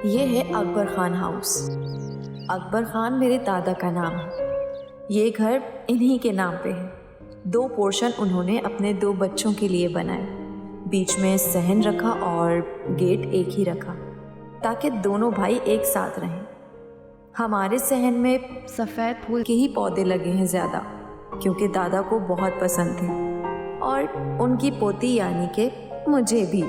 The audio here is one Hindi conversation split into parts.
ये है अकबर खान हाउस। अकबर खान मेरे दादा का नाम है। ये घर इन्हीं के नाम पे है। 2 पोर्शन उन्होंने अपने 2 बच्चों के लिए बनाए। बीच में सहन रखा और गेट एक ही रखा ताकि दोनों भाई एक साथ रहें। हमारे सहन में सफ़ेद फूल के ही पौधे लगे हैं ज़्यादा, क्योंकि दादा को बहुत पसंद थे और उनकी पोती यानी कि मुझे भी।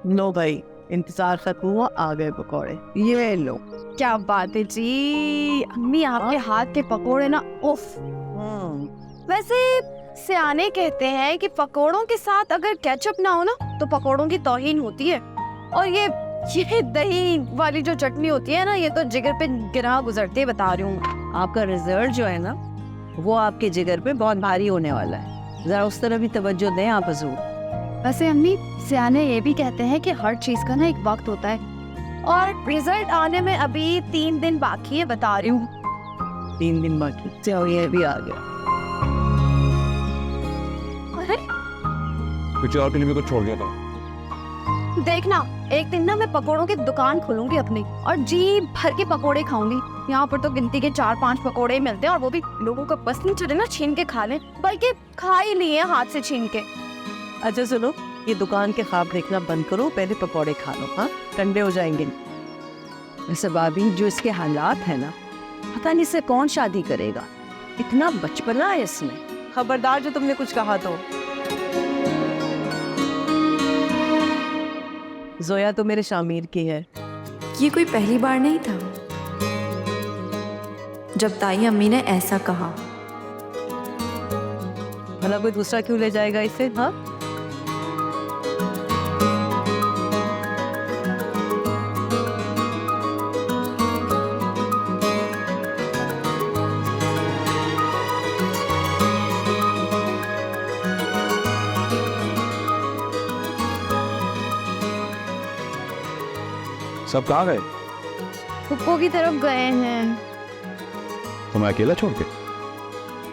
लो भाई, इंतजार खत्म हुआ, आ गए पकौड़े, ये लो। क्या बात है जी, अम्मी आपके हाथ के पकोड़े ना उफ। वैसे सियाने कहते हैं कि पकोड़ों के साथ अगर केचप ना हो ना तो पकोड़ों की तौहीन होती है। और ये दही वाली जो चटनी होती है ना, ये तो जिगर पे गिरा गुजरते बता रही हूँ। आपका रिजल्ट जो है ना वो आपके जिगर पे बहुत भारी होने वाला है, जरा उस तरह भी तवज्जो दें आप हजूर। वैसे अम्मी सियाने ये भी कहते हैं कि हर चीज का ना एक वक्त होता है और रिजल्ट आने में अभी 3 दिन बाकी है, बता रही हूँ। 3 दिन बाकी, चलो ये भी आ गया। अरे कुछ और के लिए भी कुछ छोड़ दिया था। देखना, एक दिन ना मैं पकोड़ों की दुकान खोलूंगी अपनी और जी भर के पकोड़े खाऊंगी। यहाँ पर तो गिनती के 4-5 पकोड़े ही मिलते हैं और वो भी लोगों को बस नहीं चले ना छीन के खा लें, बल्कि खा ही लिए हाथ से छीन के। अच्छा सुनो, ये दुकान के ख्वाब देखना बंद करो, पहले पकौड़े खा लो, हाँ ठंडे हो जाएंगे। वैसे भाभी जो इसके हालात है ना, पता नहीं इससे कौन शादी करेगा, इतना बचपना है इसमें। खबरदार जो तुमने कुछ कहा तो। जोया तो मेरे शामिर की है। ये कोई पहली बार नहीं था जब ताई अम्मी ने ऐसा कहा। भला कोई दूसरा क्यों ले जाएगा इसे, हाँ? सब कहाँ गए? फुप्पो की तरफ गए हैं। तो मैं अकेला छोड़ के?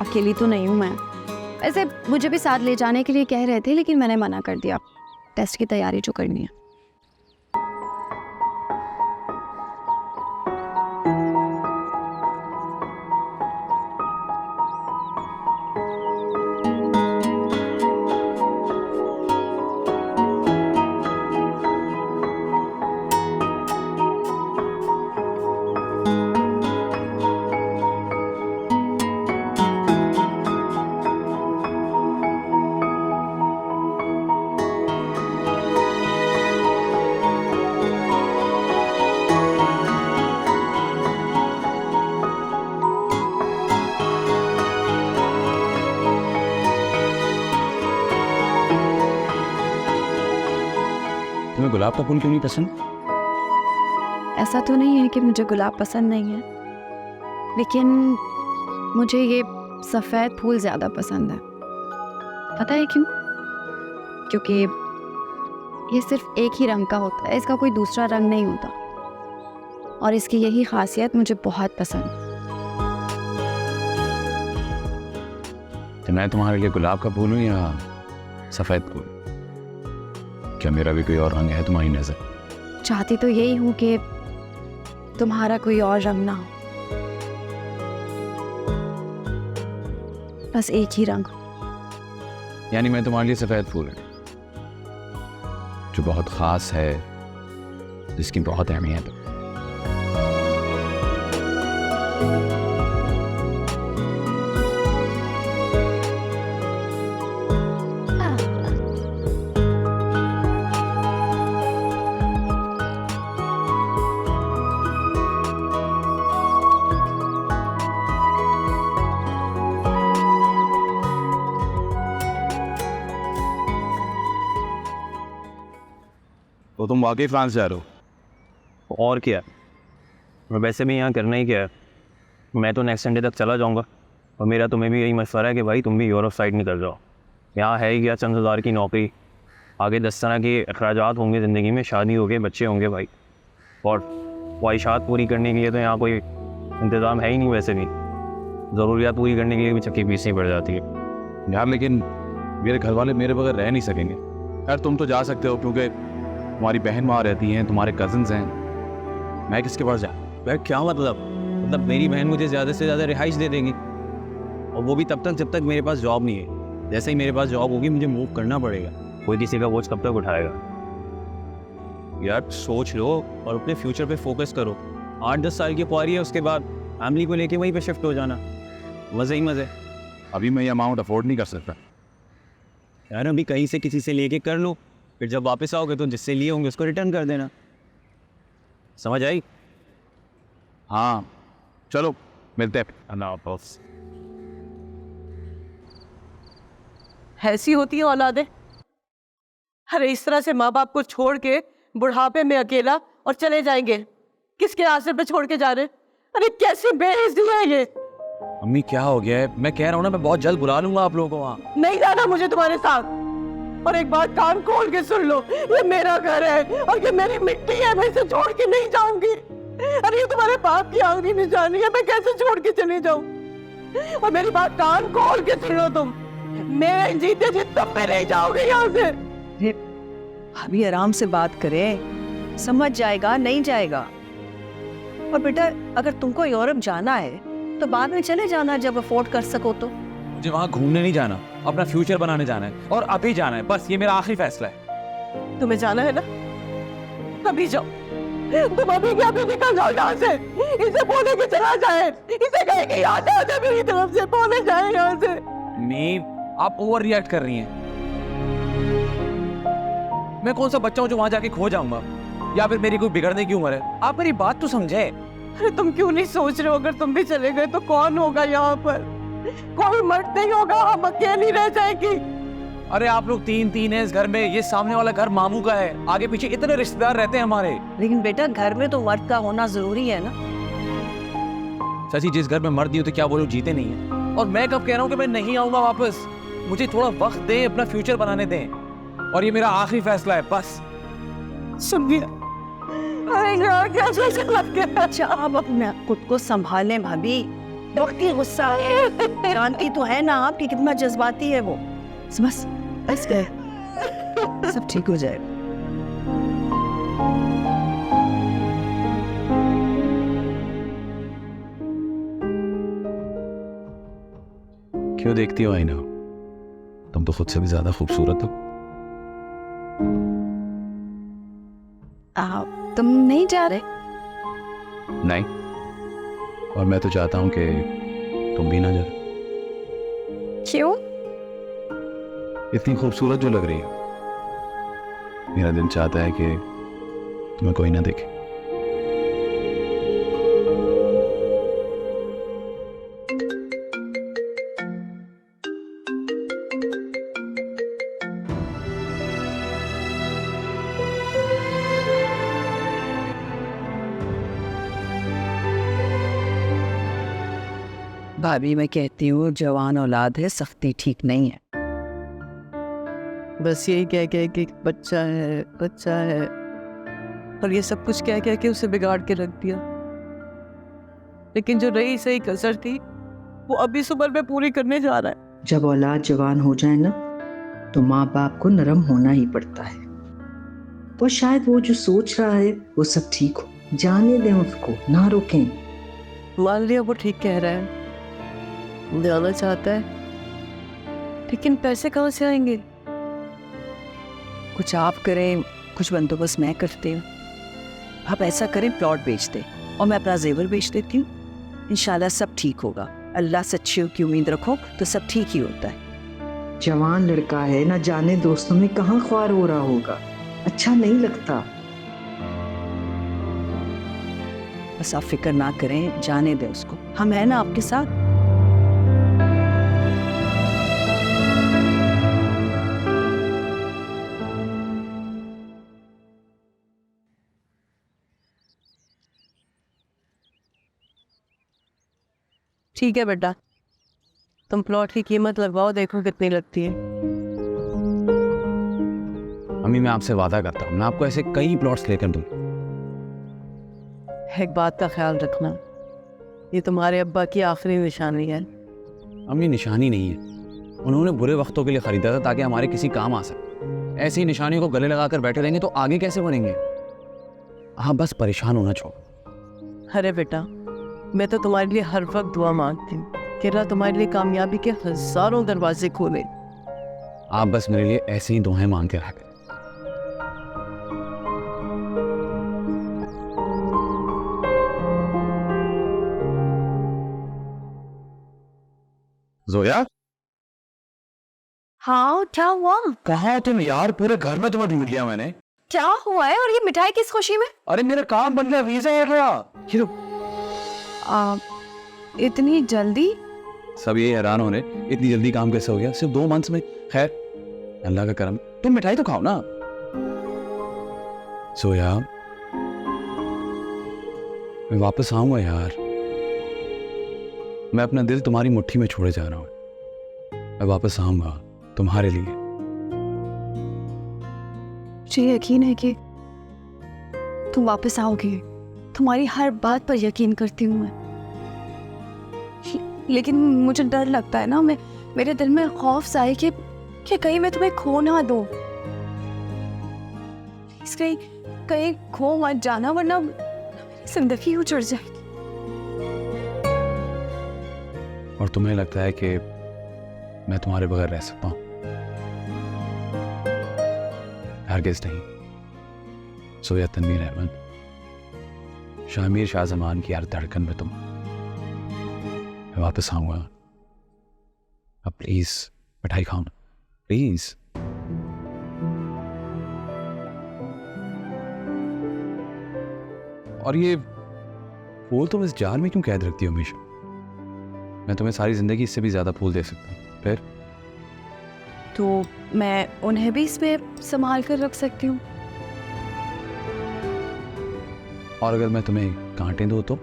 अकेली तो नहीं हूँ मैं। ऐसे मुझे भी साथ ले जाने के लिए कह रहे थे, लेकिन मैंने मना कर दिया, टेस्ट की तैयारी जो करनी है। तुम्हें गुलाब का फूल क्यों नहीं पसंद? ऐसा तो नहीं है कि मुझे गुलाब पसंद नहीं है, लेकिन मुझे ये सफ़ेद फूल ज़्यादा पसंद है। पता है क्यों? क्योंकि ये सिर्फ एक ही रंग का होता है, इसका कोई दूसरा रंग नहीं होता, और इसकी यही खासियत मुझे बहुत पसंद है। तो मैं तुम्हारे लिए गुलाब का फूल हूँ या सफ़ेद फूल? क्या मेरा भी कोई और रंग है तुम्हारी नजर? चाहती तो यही हूँ कि तुम्हारा कोई और रंग ना हो, बस एक ही रंग हो। यानी मैं तुम्हारे लिए सफ़ेद फूल है जो बहुत ख़ास है, जिसकी बहुत अहमियत है। तो तुम वाकई फ्रांस जा रहे हो? और क्या, मैं वैसे भी यहाँ करना ही क्या है, मैं तो नेक्स्ट संडे तक चला जाऊँगा। और मेरा तुम्हें भी यही मशवरा है कि भाई तुम भी यूरोप साइड निकल जाओ। यहाँ है ही क्या, चंद हज़ार की नौकरी, आगे 10 तरह के अखराजात होंगे ज़िंदगी में, शादी होगी, बच्चे होंगे भाई, और ख्वाहिशात पूरी करने के लिए तो यहाँ कोई इंतज़ाम है ही नहीं। वैसे भी ज़रूरियात पूरी करने के लिए भी चक्की पीसनी पड़ जाती है यार। लेकिन मेरे घर वाले मेरे बगैर रह नहीं सकेंगे। यार तुम तो जा सकते हो क्योंकि तुम्हारी बहन वहाँ रहती हैं, तुम्हारे कज़न्स हैं, मैं किसके पास जाऊँ? वह क्या मतलब मेरी बहन मुझे ज़्यादा से ज़्यादा रिहाइश दे देंगी, और वो भी तब तक जब तक मेरे पास जॉब नहीं है। जैसे ही मेरे पास जॉब होगी मुझे मूव करना पड़ेगा। कोई किसी का बोझ कब तक उठाएगा? यार सोच लो और अपने फ्यूचर पे फोकस करो। 8-10 साल की कुंवारी है, उसके बाद फैमिली को लेके वहीं पे शिफ्ट हो जाना, मज़े ही मज़े। अभी मैं ये अमाउंट अफोर्ड नहीं कर सकता। यार अभी कहीं से किसी से लेके कर लो, फिर जब वापस आओगे तो जिससे लिए होंगे उसको रिटर्न कर देना। समझ आई? हाँ चलो मिलते हैं। अल्लाह हाफ़िज़। ऐसी होती है औलादें। अरे इस तरह से माँ बाप को छोड़ के बुढ़ापे में अकेला और चले जाएंगे, किसके आसरे पे छोड़ के जा रहे? अरे कैसी बेइज्जती है ये। अम्मी क्या हो गया है? मैं कह रहा हूँ ना, मैं बहुत जल्द बुला लूंगा आप लोगों को वहाँ। नहीं जाना मुझे तुम्हारे साथ। और एक बात कान खोल के सुन लो, ये मेरा घर है और ये मेरी मिट्टी है, मैं इसे छोड़ के नहीं जाऊंगी। अरे ये तुम्हारे बाप की आखिरी निशानी है, मैं कैसे छोड़ के चली जाऊं? और मेरी बात कान खोल के सुन लो तुम, मैं जीते जी तुम पे नहीं जाओगे यहाँ से। अभी आराम से बात करें, समझ जाएगा नहीं जाएगा। और बेटा अगर तुमको यूरोप जाना है तो बाद में चले जाना जब अफोर्ड कर सको तो। मुझे वहाँ घूमने नहीं जाना, अपना फ्यूचर बनाने जाना है और अभी जाना है, बस ये मेरा आखिरी फैसला है। तुम्हें जाना है ना, अभी जाओ। तुम अभी क्या अभी निकल जाओ यहाँ से। इसे बोले कि चला जाए, इसे कहे कि यहाँ से आ जा, मेरी तरफ से बोले जाए यहाँ से। नहीं, आप ओवर रिएक्ट कर रही हैं। मैं कौन सा बच्चा हूँ जो वहाँ जाके खो जाऊंगा, या फिर मेरी कोई बिगड़ने की उम्र है? आप मेरी बात तो समझे। अरे तुम क्यों नहीं सोच रहे हो, अगर तुम भी चले गए तो कौन होगा यहाँ पर? कोई मर्द नहीं होगा, हम अकेली रह जाएगी। अरे आप लोग तीन हैं इस घर में, ये सामने वाला घर मामू का है, आगे पीछे इतने रिश्तेदार रहते हैं हमारे। लेकिन बेटा घर में तो मर्द का होना जरूरी है ना। सची जिस घर में मर्द नहीं होते क्या वो लोग जीते नहीं है? और मैं कब कह रहा हूँ कि मैं नहीं आऊंगा वापस? मुझे थोड़ा वक्त दें, अपना फ्यूचर बनाने दें, और ये मेरा आखिरी फैसला है बस। सुन गया? अरे यार कैसे लग गया। अच्छा आप अपने खुद को संभालें भाभी, वक्ती गुस्सा है, जानती तो है ना आप कि कितना जज्बाती है वो। बस गए, सब ठीक हो जाएगा। क्यों देखती हो आईना? तुम तो खुद से भी ज्यादा खूबसूरत हो। तुम नहीं जा रहे? नहीं, और मैं तो चाहता हूं कि तुम भी ना जाओ। क्यों? इतनी खूबसूरत जो लग रही हो, मेरा दिल चाहता है कि तुम्हें कोई ना देखे। भाभी मैं कहती हूँ जवान औलाद है, सख्ती ठीक नहीं है। बस यही कह कि बच्चा है, और ये सब कुछ कह के उसे बिगाड़ के रख दिया। लेकिन जो रही सही कसर थी वो अभी इस उम्र में पूरी करने जा रहा है। जब औलाद जवान हो जाए ना तो माँ बाप को नरम होना ही पड़ता है। और शायद वो जो सोच रहा है वो सब ठीक हो, जाने दें उसको, ना रोकें। मान लिया वो ठीक कह रहा है, जाना चाहता है, लेकिन पैसे कहाँ से आएंगे? कुछ आप करें, कुछ बंदोबस्त मैं करती हूँ। आप ऐसा करें, प्लॉट बेच दे और मैं अपना जेवर बेच देती हूँ। इंशाल्लाह सब ठीक होगा। अल्लाह से अच्छी की उम्मीद रखो तो सब ठीक ही होता है। जवान लड़का है, ना जाने दोस्तों में कहाँ ख्वार हो रहा होगा, अच्छा नहीं लगता। बस आप फिक्र ना करें, जाने दें उसको, हम हैं ना आपके साथ। ठीक है बेटा, तुम प्लॉट की कीमत लगवाओ, देखो कितनी लगती है। अम्मी मैं आपसे वादा करता हूँ, मैं आपको ऐसे कई प्लॉट्स लेकर दूँ। एक बात का ख्याल रखना, ये तुम्हारे अब्बा की आखिरी निशानी है। अम्मी निशानी नहीं है, उन्होंने बुरे वक्तों के लिए खरीदा था ताकि हमारे किसी काम आ सके। ऐसी निशानियों को गले लगाकर बैठे रहेंगे तो आगे कैसे बढ़ेंगे? आप बस परेशान होना छोड़ो। अरे बेटा, मैं तो तुम्हारे लिए हर वक्त दुआ मांगती हूँ कि अल्लाह तुम्हारे लिए कामयाबी के हजारों दरवाजे खोले। आप बस मेरे लिए ऐसे ही दुआएं मांग के रह गए। जोया, हाँ, क्या हुआ? कहाँ हो तुम यार? पूरे घर में तुम्हें ढूंढ लिया मैंने। क्या हुआ है? और ये मिठाई किस खुशी में? अरे मेरा काम बन गया, वीजा आ गया। ये तो इतनी जल्दी? सब ये हैरान हो रहे, इतनी जल्दी काम कैसे हो गया सिर्फ 2 मंथ्स में। खैर, अल्लाह का करम। तुम मिठाई तो खाओ ना। सोया, मैं वापस आऊंगा यार। मैं अपना दिल तुम्हारी मुट्ठी में छोड़े जा रहा हूँ। मैं वापस आऊंगा तुम्हारे लिए। मुझे यकीन है कि तुम वापस आओगे। तुम्हारी हर बात पर यकीन करती हूँ मैं। लेकिन मुझे डर लगता है ना, मेरे दिल में खौफ सा है कि कहीं मैं तुम्हें खो ना दूं। कहीं खो मत जाना, वरना मेरी जिंदगी उजड़ जाएगी। और तुम्हें लगता है कि मैं तुम्हारे बगैर रह सकता हूँ? हरगिज़ नहीं। सोया तनवीर अहमद, शामिर शाहजमान की हर धड़कन में तुम। मैं वापस आऊंगा। अब प्लीज मिठाई खाओ ना, प्लीज। और ये फूल तुम इस जार में क्यों कैद रखती हो हमेशा? मैं तुम्हें सारी जिंदगी इससे भी ज्यादा फूल दे सकता हूँ। फिर तो मैं उन्हें भी इस पे संभाल कर रख सकती हूँ। और अगर मैं तुम्हें कांटे दूँ तो?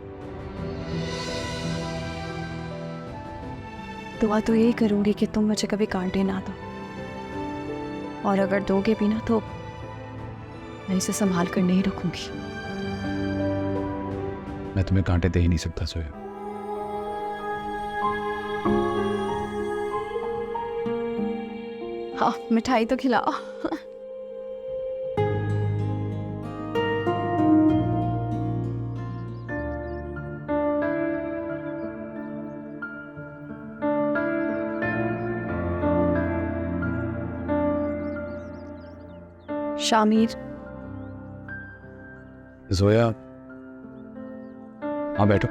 दुआ तो यही करूंगी कि तुम मुझे कभी कांटे ना दो, और अगर दोगे भी ना तो मैं इसे संभाल कर नहीं रखूंगी। मैं तुम्हें कांटे दे ही नहीं सकता सोया। हाँ, मिठाई तो खिलाओ। शामिर, जोया, हाँ बैठो।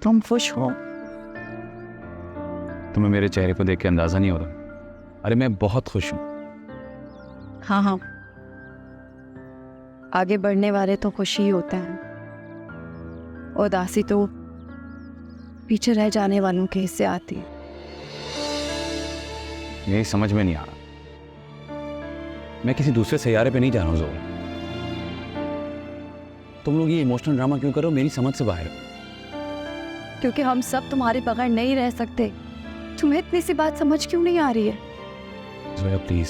तुम खुश हो? तुम्हें मेरे चेहरे को देख के अंदाजा नहीं हो रहा? अरे मैं बहुत खुश हूँ। हाँ हाँ, आगे बढ़ने वाले तो खुश ही होते हैं, उदासी तो पीछे रह जाने वालों के हिस्से आती है। यही समझ में नहीं आ रहा। मैं किसी दूसरे सैयारे पे नहीं जा रहा हूँ जोया। तुम लोग ये इमोशनल ड्रामा क्यों करो? मेरी समझ से बाहर है। क्योंकि हम सब तुम्हारे बगैर नहीं रह सकते। तुम्हें इतनी सी बात समझ क्यों नहीं आ रही है? जोया प्लीज,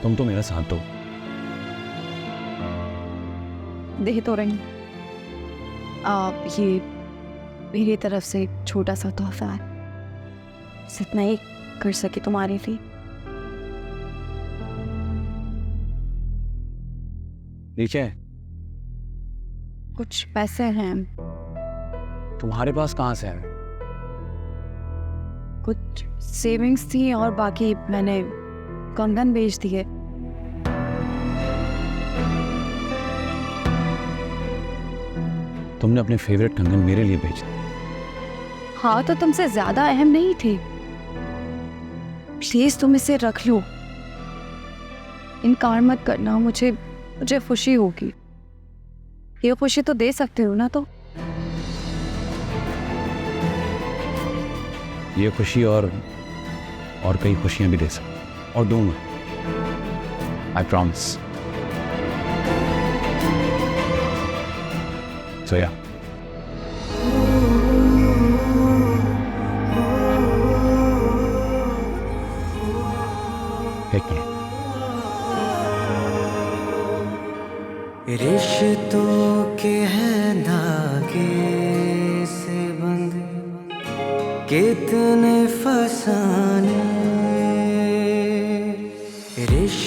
तुम तो मेरा साथ दो। दे तो रही। आप ये मेरी तरफ से एक छोटा सा तोहफा है, बस इतना ही कर सके तुम्हारे लिए। नीचे कुछ पैसे हैं। तुम्हारे पास कहाँ से है? कुछ सेविंग्स थी और बाकी मैंने कंगन बेच दिए। तुमने अपने फेवरेट कंगन मेरे लिए बेच दिए? हाँ, तो तुमसे ज्यादा अहम नहीं थे। प्लीज तुम इसे रख लो। इनकार मत करना, मुझे खुशी होगी। ये खुशी तो दे सकते हो ना? तो ये खुशी और कई खुशियां भी दे सकते, और दूंगा। I promise. सोया, एक मिनट। रिश्तों के हैं धागे से बंधे कितने फसाने,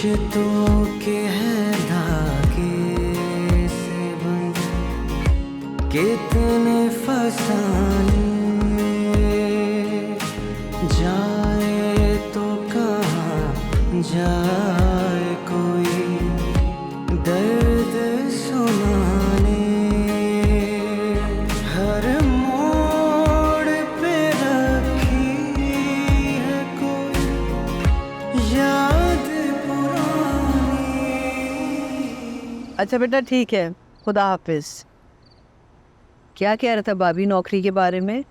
रिश्तों के हैं धागे से बंधे कितने फसाने, जाए तो कहाँ जाए कोई दर्द सुनाने, हर मोड़ पे रखी है कोई याद पुरानी। अच्छा बेटा ठीक है, खुदा हाफिज। क्या कह रहा था भाभी नौकरी के बारे में?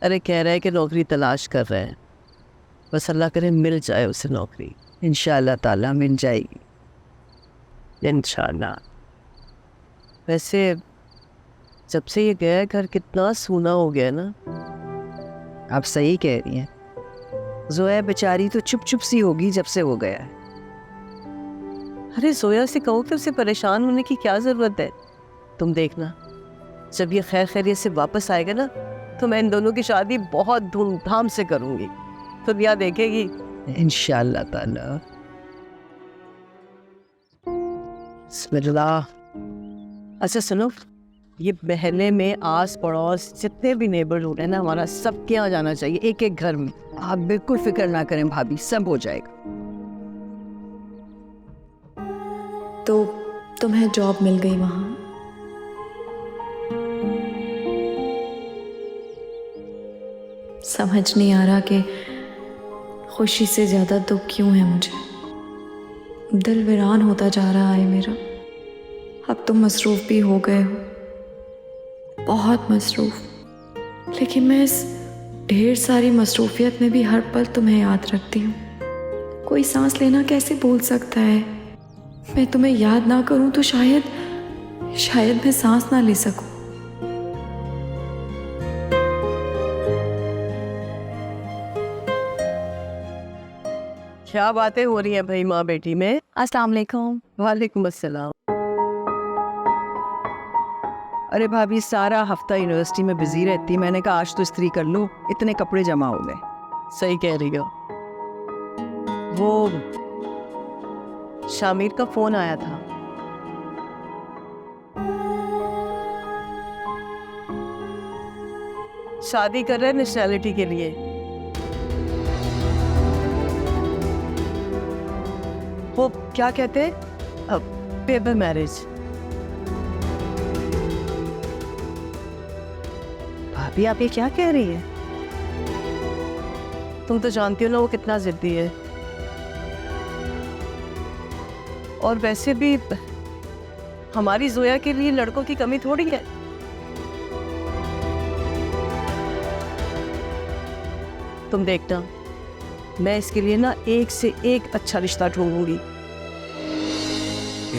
अरे कह रहा है कि नौकरी तलाश कर रहे हैं, बस अल्लाह करे मिल जाए उसे नौकरी, इंशाअल्लाह ताला मिल जाएगी इंशाअल्लाह। वैसे जब से ये गया है घर कितना सूना हो गया ना। आप सही कह रही हैं, जोया बेचारी तो चुप चुप सी होगी जब से वो गया है। अरे जोया से कहो कि उसे परेशान होने की क्या ज़रूरत है। तुम देखना जब ये खैर खैरियत से वापस आएगा ना तो मैं इन दोनों की शादी बहुत धूमधाम से करूँगी, तुम यहाँ देखेगी इंशाअल्लाह ताला। बिस्मिल्लाह। अच्छा सुनो, ये महल्ले में आस पड़ोस जितने भी नेबरहुड है ना हमारा, सबके यहाँ जाना चाहिए, एक एक घर में। आप बिल्कुल फिक्र ना करें भाभी, सब हो जाएगा। तो तुम्हें जॉब मिल गई वहाँ? समझ नहीं आ रहा कि खुशी से ज़्यादा दुख क्यों है मुझे। दिल वीरान होता जा रहा है मेरा। अब तुम मसरूफ़ भी हो गए हो, बहुत मसरूफ़। लेकिन मैं इस ढेर सारी मसरूफियत में भी हर पल तुम्हें याद रखती हूँ। कोई सांस लेना कैसे भूल सकता है? मैं तुम्हें याद ना करूँ तो शायद मैं सांस ना ले सकूँ। क्या बातें हो रही हैं भाई माँ बेटी में? अस्सलाम वालेकुम। वालेकुम अस्सलाम। अरे भाभी सारा हफ्ता यूनिवर्सिटी में बिजी रहती, मैंने कहा आज तो इस्त्री कर लो, इतने कपड़े जमा हो गए। सही कह रही हो। वो शामिर का फोन आया था। शादी कर रहे हैं नेशनैलिटी के लिए। वो क्या कहते हैं, पेपर मैरिज। भाभी आप ये क्या कह रही है? तुम तो जानती हो ना वो कितना जिद्दी है। और वैसे भी हमारी जोया के लिए लड़कों की कमी थोड़ी है। तुम देखना मैं इसके लिए ना एक से एक अच्छा रिश्ता ढूंढूंगी।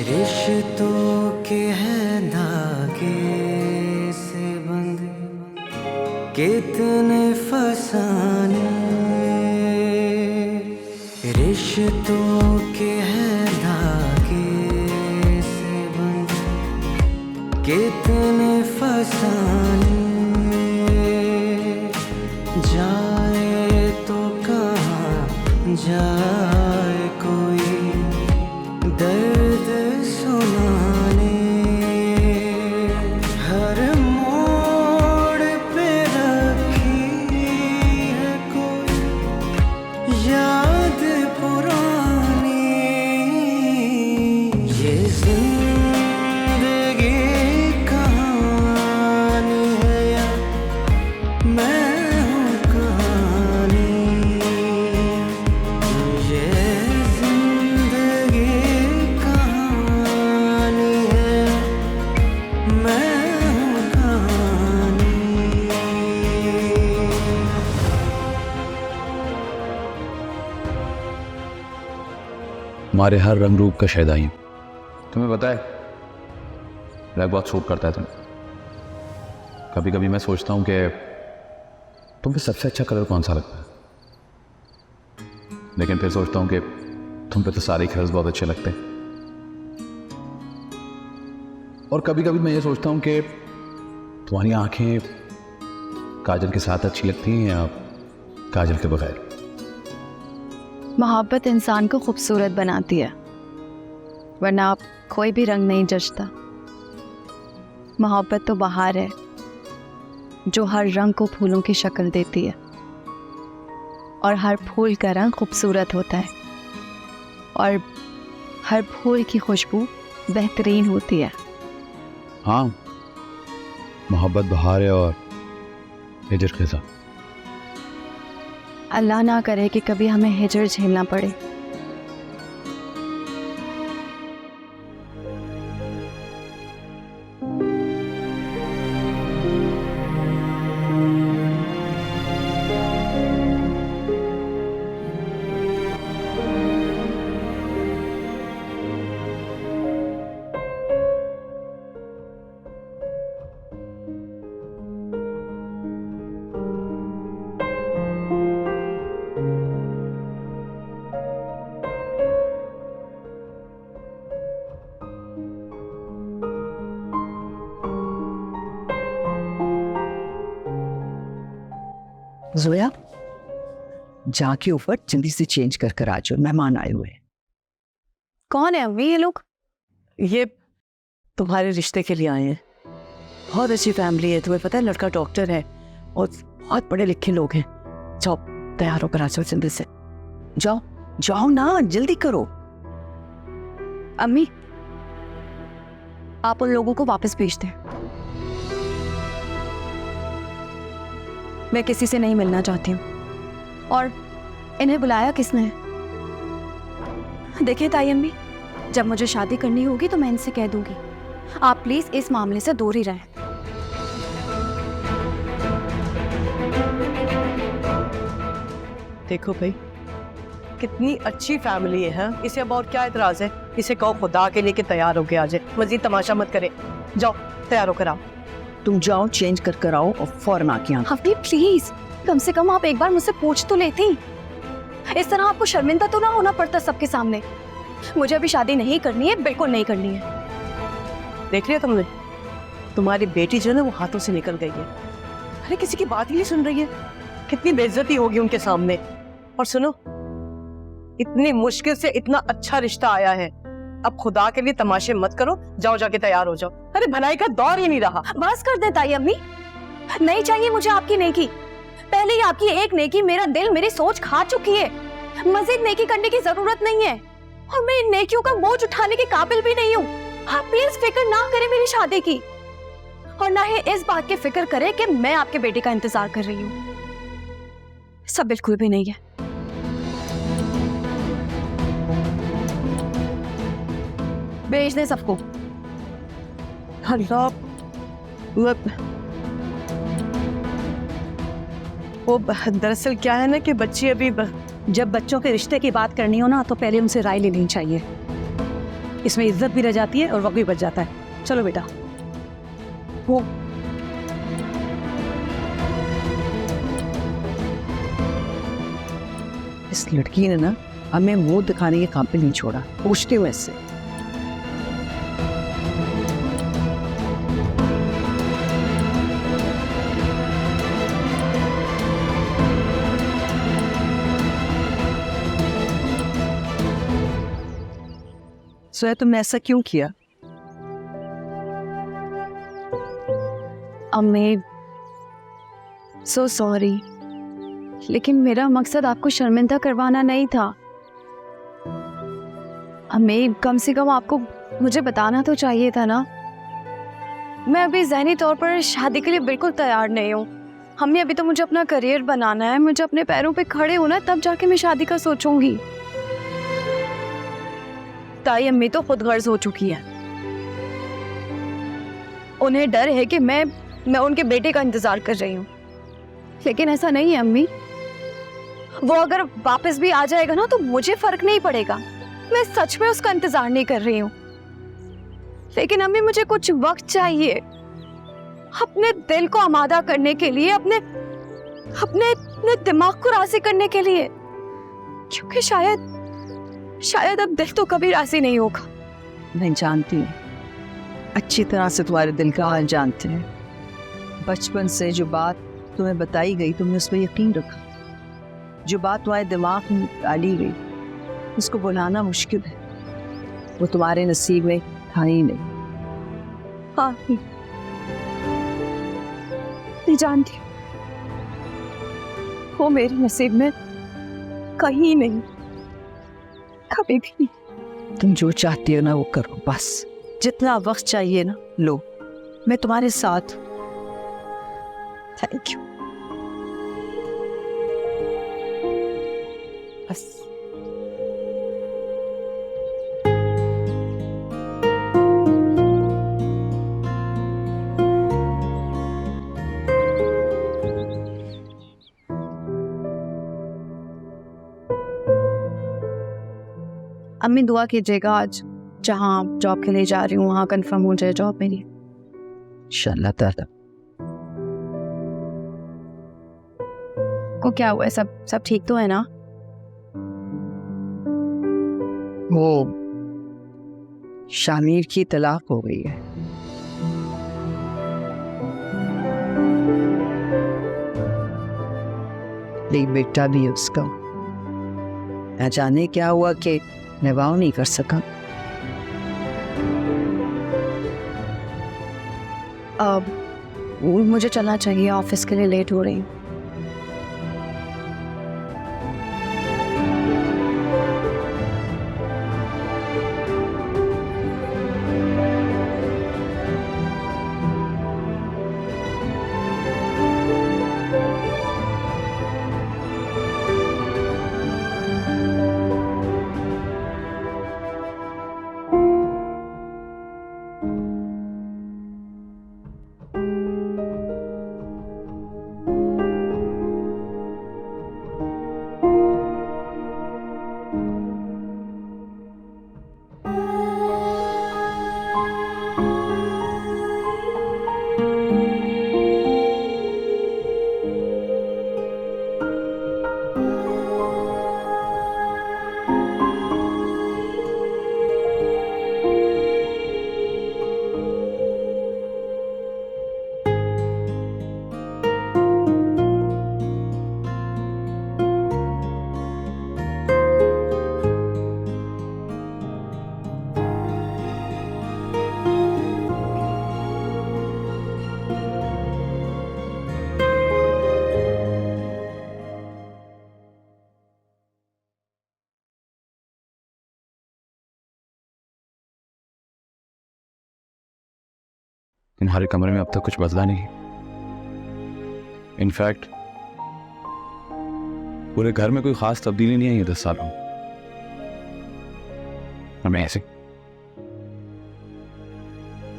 रिश्तों के हैं धागे से बंधे कितने फसाने, रिश्तों के हैं धागे से बंधे कितने फसाने, जाए तो कहाँ जाए कोई दर्द सुनाने, हर मोड़ पे रखी है कोई याद पुरानी। ये जिंदगी कहानी है या मैं हूँ कहानी, ये जिंदगी कहानी है मैं हूँ कहानी। हमारे हर रंग रूप का शहदाई। तुम्हें पता है ब्लैक बहुत सूट करता है तुम्हें। कभी कभी मैं सोचता हूँ कि तुम पे सबसे अच्छा कलर कौन सा लगता है, लेकिन फिर सोचता हूँ कि तुम पे तो सारे कलर्स बहुत अच्छे लगते हैं। और कभी कभी मैं ये सोचता हूँ कि तुम्हारी आंखें काजल के साथ अच्छी लगती हैं या काजल के बगैर। मोहब्बत इंसान को खूबसूरत बनाती है, वरना आप कोई भी रंग नहीं जचता। मोहब्बत तो बहार है जो हर रंग को फूलों की शक्ल देती है, और हर फूल का रंग खूबसूरत होता है, और हर फूल की खुशबू बेहतरीन होती है। हाँ, मोहब्बत बहार है और हिजर खिज़ा। अल्लाह ना करे कि कभी हमें हिजर झेलना पड़े। जोया, जाके ऊपर जल्दी से चेंज कर आ जाओ, मेहमान आए हुए हैं। कौन है अम्मी ये लोग? ये तुम्हारे रिश्ते के लिए आए हैं। बहुत अच्छी फैमिली है, तुम्हें पता है लड़का डॉक्टर है और बहुत पढ़े लिखे लोग हैं। जाओ तैयार होकर आ जाओ जल्दी से। जाओ जाओ ना, जल्दी करो। अम्मी, आप उन लोगों को वापस भेज दें। मैं किसी से नहीं मिलना चाहती हूँ। और इन्हें बुलाया किसने है? देखिए ताई अम्मी, जब मुझे शादी करनी होगी तो मैं इनसे कह दूंगी। आप प्लीज इस मामले से दूर ही रहें। देखो भाई, कितनी अच्छी फैमिली है, हाँ? इसे अब और क्या एतराज है? इसे कहो खुदा के लिए कि तैयार होके आ जाए, मजीद तमाशा मत करे। जाओ तैयार होकर आओ। तुम जाओ चेंज कर आओ और फौरन आके यहाँ। हफ्ती प्लीज, कम से कम आप एक बार मुझसे पूछ तो लेती। इस तरह आपको शर्मिंदा तो ना होना पड़ता सबके सामने। मुझे अभी शादी नहीं करनी है, बिल्कुल नहीं करनी है। देख लिया तुमने, तुम्हारी बेटी जो है ना वो हाथों से निकल गई है। अरे किसी की बात ही नहीं सुन रही है, कितनी बेइज्जती होगी उनके सामने। और सुनो, इतनी मुश्किल से इतना अच्छा रिश्ता आया है, अब खुदा के लिए तमाशे मत करो। जाओ जाके तैयार हो जाओ। अरे भलाई का दौर ही नहीं रहा। बस कर दे ताई अम्मी, नहीं चाहिए मुझे आपकी नेकी। पहले ही आपकी एक नेकी मेरा दिल, मेरी सोच खा चुकी है। मजीद नेकी करने की जरूरत नहीं है, और मैं इन नेकियों का बोझ उठाने के काबिल भी नहीं हूँ। आप प्लीज फिक्र ना करें मेरी शादी की, और ना ही इस बात की फिक्र करें कि मैं आपके बेटे का इंतजार कर रही हूँ। सब बिल्कुल भी नहीं है। भेज दें सबको। अल्लाह, वो दरअसल क्या है ना कि बच्ची अभी जब बच्चों के रिश्ते की बात करनी हो ना तो पहले उनसे राय लेनी चाहिए। इसमें इज्जत भी रह जाती है और वक्त भी बच जाता है। चलो बेटा। वो इस लड़की ने ना हमें मुंह दिखाने के काबिल नहीं छोड़ा। पूछते हुए इससे। सोया, तुमने ऐसा क्यों किया? अम्मी, सो सॉरी, लेकिन मेरा मकसद आपको शर्मिंदा करवाना नहीं था। अम्मी, कम से कम आपको मुझे बताना तो चाहिए था ना। मैं अभी ज़हनी तौर पर शादी के लिए बिल्कुल तैयार नहीं हूँ। अम्मी, अभी तो मुझे अपना करियर बनाना है, मुझे अपने पैरों पे खड़े होना है, तब जाके मैं शादी का सोचूंगी। ताई अम्मी तो खुद गर्ज हो चुकी है। उन्हें डर है कि मैं उनके बेटे का इंतजार कर रही हूँ, लेकिन ऐसा नहीं है अम्मी। वो अगर वापस भी आ जाएगा ना तो मुझे फर्क नहीं पड़ेगा। मैं सच में उसका इंतजार नहीं कर रही हूँ, लेकिन अम्मी मुझे कुछ वक्त चाहिए अपने दिल को आमादा करने के लिए, अपने अपने अपने दिमाग को राजी करने के लिए, क्योंकि शायद अब दिल तो कभी राजी नहीं होगा। मैं जानती हूँ, अच्छी तरह से तुम्हारे दिल का हाल जानते हैं। बचपन से जो बात तुम्हें बताई गई तुमने उस पर यकीन रखा, जो बात तुम्हारे दिमाग में डाली गई उसको बुलाना मुश्किल है, वो तुम्हारे नसीब में था ही नहीं। हाँ मैं जानती हूँ, वो मेरे नसीब में कहीं नहीं, कभी भी। तुम जो चाहती हो ना वो करो, बस जितना वक्त चाहिए ना लो, मैं तुम्हारे साथ। Thank you. बस अम्मी दुआ कीजिएगा आज जहाँ जॉब के लिए जा रही हूँ वहाँ कंफर्म हो जाए जॉब मेरी। इंशाल्लाह ताला। को क्या हुआ है? सब ठीक तो है ना? वो शामिर की तलाक हो गई है। एक बेटा भी है उसका। न जाने क्या हुआ कि निभाव नहीं कर सका। अब मुझे चलना चाहिए, ऑफिस के लिए लेट हो रही हूँ। तुम्हारे कमरे में अब तक कुछ बदला नहीं। इनफैक्ट पूरे घर में कोई खास तब्दीली नहीं आई है 10 सालों में। और मैं ऐसे,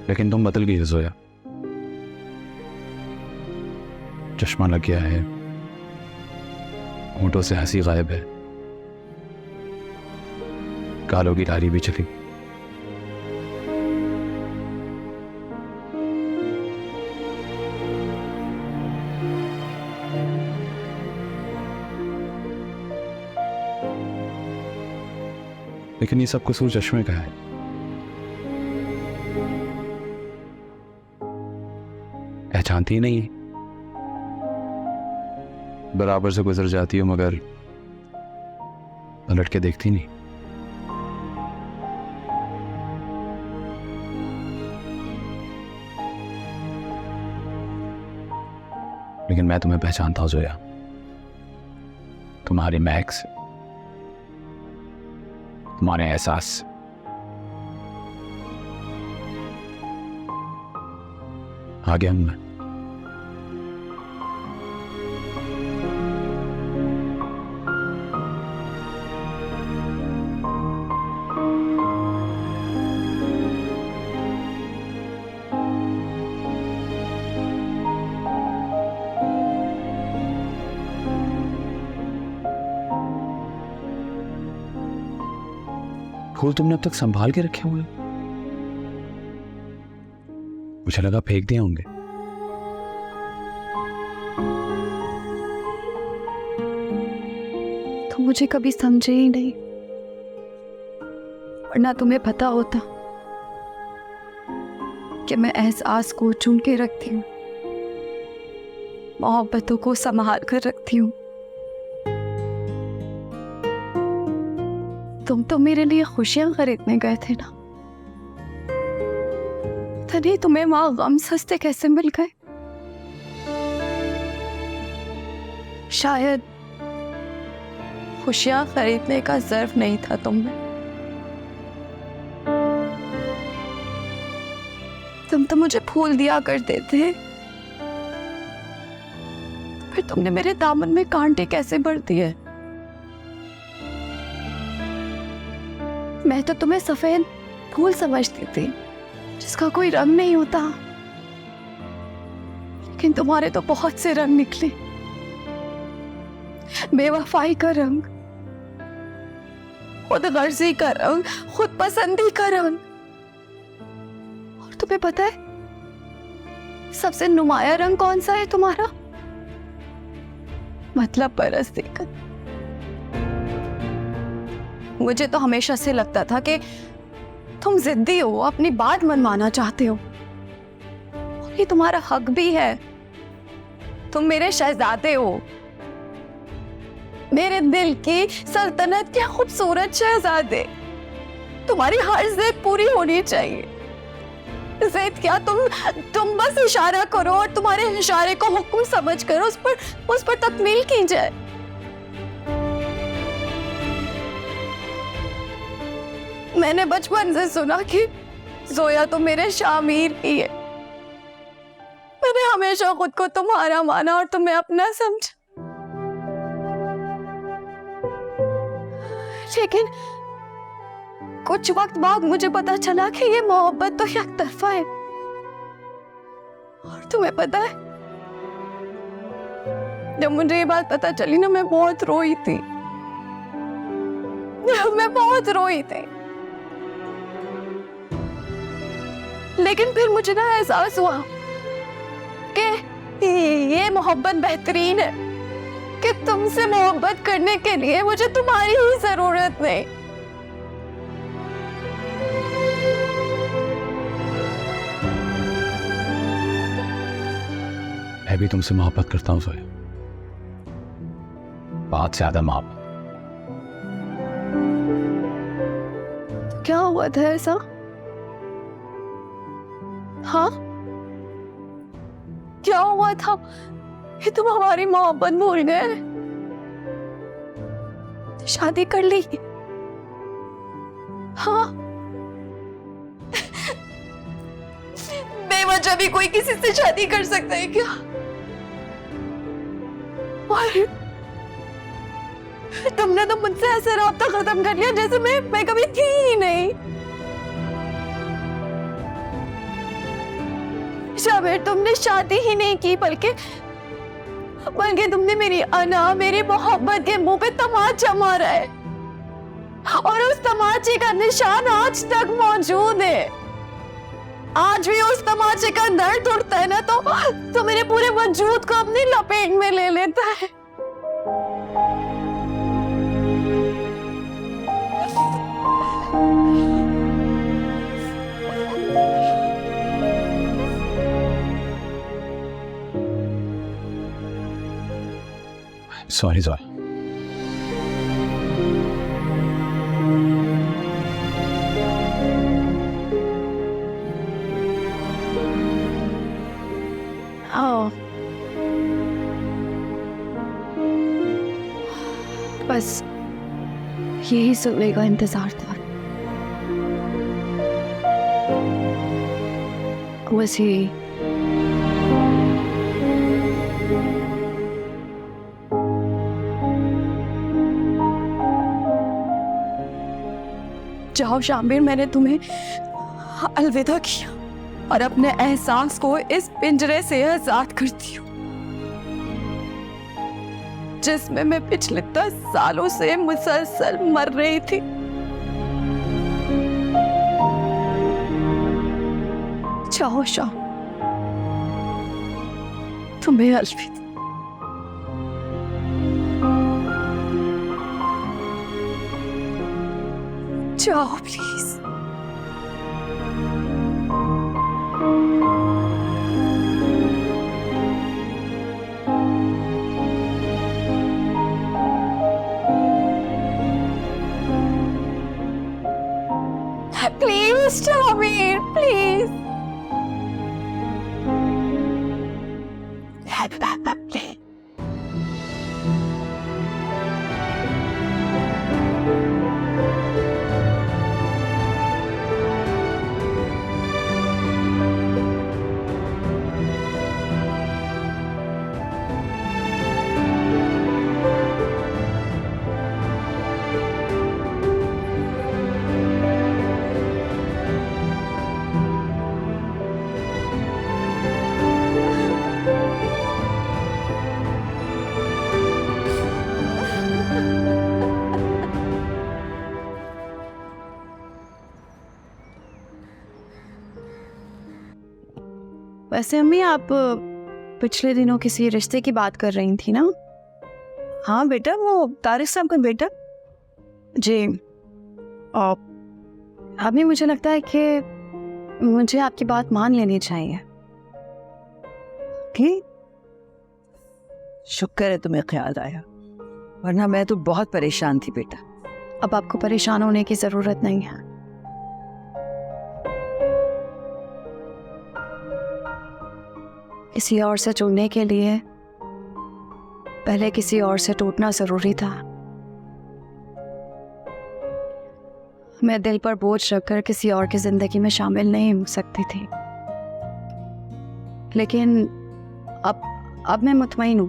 लेकिन तुम बदल गई जोया। चश्मा लग गया है, होंठों से हंसी गायब है, गालों की धारी भी चली। लेकिन ये सब कसूर चश्मे का है। पहचानती ही नहीं है, बराबर से गुजर जाती हो मगर पलट के देखती नहीं। लेकिन मैं तुम्हें पहचानता हूं जोया, तुम्हारे महक से, तुम्हारे एहसास से। आ गया मैं। फूल तुमने अब तक संभाल के रखे हुए? मुझे लगा फेंक दिए होंगे। तुम मुझे कभी समझे ही नहीं, वरना तुम्हें पता होता कि मैं एहसास को चुन के रखती हूँ, मोहब्बतों को संभाल कर रखती हूँ। तुम तो मेरे लिए खुशियां खरीदने गए थे ना, तभी तुम्हें वहां गम सस्ते कैसे मिल गए? शायद खुशियां खरीदने का ज़र्फ नहीं था तुम में। तुम तो मुझे फूल दिया करते थे, फिर तुमने मेरे दामन में कांटे कैसे भर दिए? मैं तो तुम्हें सफेद फूल समझती थी जिसका कोई रंग नहीं होता, लेकिन तुम्हारे तो बहुत से रंग निकले। बेवफाई का रंग, खुद गर्जी का रंग, खुद पसंदी का रंग। और तुम्हें पता है सबसे नुमाया रंग कौन सा है तुम्हारा? मतलब परस्ती का। मुझे तो हमेशा से लगता था कि तुम जिद्दी हो, अपनी बात मनवाना चाहते हो, और ये तुम्हारा हक भी है। तुम मेरे शहजादे हो, मेरे दिल की सल्तनत के खूबसूरत शहजादे। तुम्हारी हर जिद पूरी होनी चाहिए। जिद क्या, तुम बस इशारा करो और तुम्हारे इशारे को हुक्म समझ कर उस पर तकमील की जाए। मैंने बचपन से सुना कि जोया तो मेरे शामिर की है। मैंने हमेशा खुद को तुम्हारा माना और तुम्हें अपना समझा, लेकिन कुछ वक्त बाद मुझे पता चला कि ये मोहब्बत तो एक तरफा है। और तुम्हें पता है, जब मुझे ये बात पता चली ना, मैं बहुत रोई थी। मैं बहुत रोई थी, लेकिन फिर मुझे ना एहसास हुआ कि ये मोहब्बत बेहतरीन है, कि तुमसे मोहब्बत करने के लिए मुझे तुम्हारी ही जरूरत नहीं। मैं भी तुमसे मोहब्बत करता हूँ जोया, बहुत ज्यादा मोहब्बत। तो क्या हुआ था ऐसा? हाँ, क्या हुआ था कि तुम हमारी मोहब्बत भूल गए? शादी कर ली? हाँ, बेवजह भी कोई किसी से शादी कर सकता है क्या? और तुमने तो मुझसे ऐसे राब्ता खत्म कर लिया जैसे मैं कभी थी ही नहीं। शामिर, तुमने शादी ही नहीं की, बल्कि तुमने मेरी अना, मेरी मोहब्बत के मुंह पे तमाचा मारा है, और उस तमाचे का निशान आज तक मौजूद है। आज भी उस तमाचे का दर्द उठता है ना, तो मेरे पूरे वजूद को अपनी लपेट में ले लेता है। सॉरी जोया, बस यही सुनने का इंतजार था। बस यही। जाओ शामिर, मैंने तुम्हें अलविदा किया और अपने एहसास को इस पिंजरे से आजाद करती हूँ जिसमें मैं पिछले 10 सालों से मुसलसल मर रही थी। जाओ शाम, तुम्हें अलविदा। जाओ प्लीज। मिस्टर अमीर प्लीज। वैसे अम्मी आप पिछले दिनों किसी रिश्ते की बात कर रही थी ना? हाँ बेटा, वो तारिक साहब का बेटा। जी। अभी मुझे लगता है कि मुझे आपकी बात मान लेनी चाहिए। कि शुक्र है तुम्हें ख्याल आया, वरना मैं तो बहुत परेशान थी बेटा। अब आपको परेशान होने की जरूरत नहीं है। किसी और से जुड़ने के लिए पहले किसी और से टूटना जरूरी था। मैं दिल पर बोझ रखकर किसी और की जिंदगी में शामिल नहीं हो सकती थी, लेकिन अब मैं मुतमईन हूं।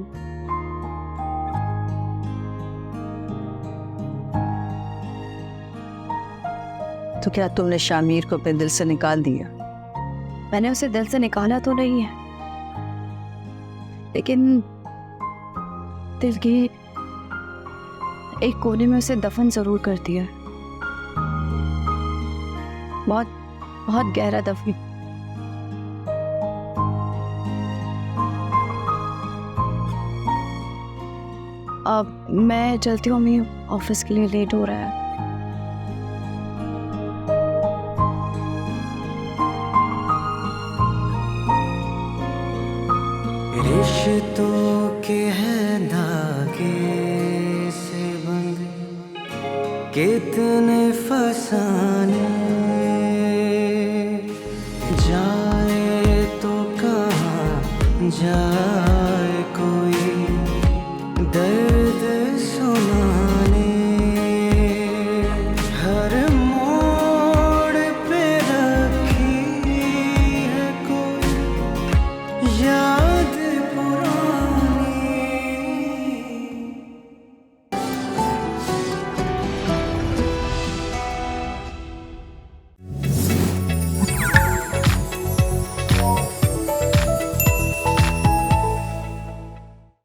तो क्या तुमने शामिर को अपने दिल से निकाल दिया? मैंने उसे दिल से निकाला तो नहीं है, लेकिन दिल की एक कोने में उसे दफन जरूर कर दिया। बहुत बहुत गहरा दफन। अब मैं चलती हूँ, मैं ऑफिस के लिए लेट हो रहा है। रिश्तों के हैं धागे से बंधे कितने फसाने, जाए तो कहाँ जाए कोई, दर्द